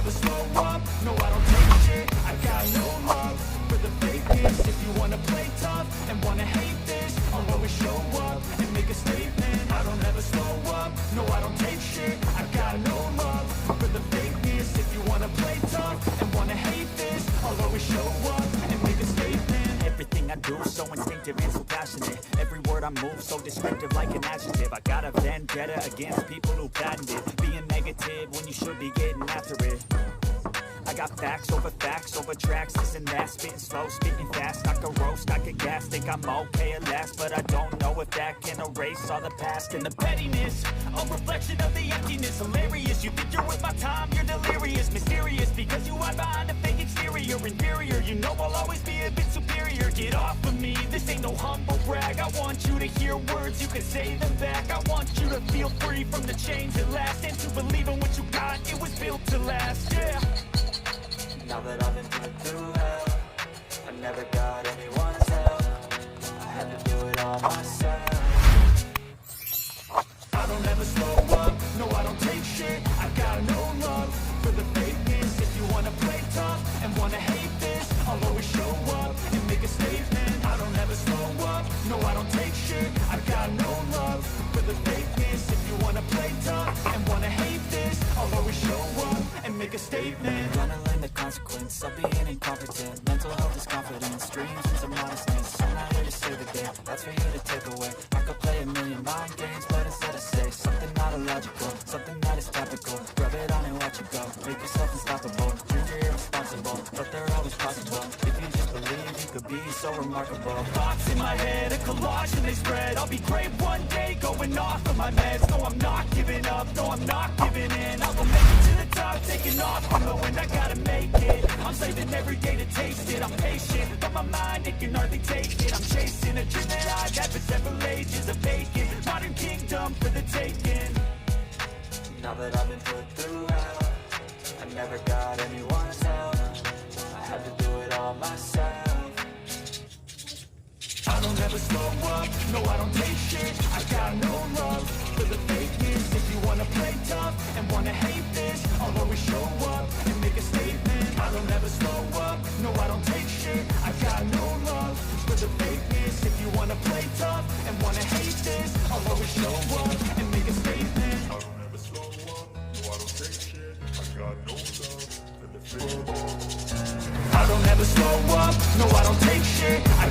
never slow up, no I don't take shit. I got no love for the fakeness. If you wanna play tough and wanna hate this, I'll always show up and make a statement. I don't ever slow up, no I don't take shit. I got no love for the fakeness. If you wanna play tough and wanna hate this, I'll always show up and make a statement. Everything I do so instinctive and so passionate. Every word I move so descriptive like an adjective. I got a vendetta against people who patented being negative when you should be getting after it. I got facts over tracks, this and that. Spitting slow, speaking fast, I could roast, I could gas. Think I'm okay at last, but I don't know if that can erase all the past. And the pettiness, a reflection of the emptiness. Hilarious, you think you're worth my time, you're delirious. Mysterious, because you hide behind a fake exterior. Inferior, you know I'll always be a bit superior. Get off of me, this ain't no humble brag. I want you to hear words, you can say them back. I want you to feel free from the chains that last, and to believe in what you got, it was built to last, yeah. Now that I've been through hell, I never got anyone's help. I had to do it all myself. I don't ever slow up, no I don't take shit. I got no love for the fakeness. If you wanna play tough and wanna hate this, I'll always show up and make a statement. I don't ever slow up, no I don't take shit. I got no love for the fakeness. If you wanna play tough and wanna hate this, I'll always show up and make a statement. Gonna learn the consequence of being incompetent. Mental health is confidence, dreams and some modestness. I'm not here to save the day, that's for you to take away. I could play a million mind games, but instead I say something not illogical, something that is topical. Rub it on and watch it go, make yourself unstoppable. Dreams are irresponsible, but they're always possible. If you just believe, you could be so remarkable. Thoughts in my head, a collage and they spread. I'll be great one day, going off of my meds. No, I'm not giving up, no, I'm not giving in. I will make it to the top, taking off from the wind. I gotta make it, I'm saving every day to taste it. I'm patient, but my mind, it can hardly take it. I'm chasing a dream that I've had for several ages. A vacant, modern kingdom for the taking. Now that I've been put through hell, I never got anyone's help. I had to do it all myself. I don't ever slow up, no I don't take shit. I got no love for the fakeness. If you wanna play tough and wanna hate this, I'll always show up and make a statement. I don't ever slow up, no I don't take shit. I got no love for the fakeness. If you wanna play tough and wanna hate this, I'll always show up and make a statement. I don't ever slow up, no I don't take shit. I got no love for the fakeness. I don't ever slow up, no I don't take shit. I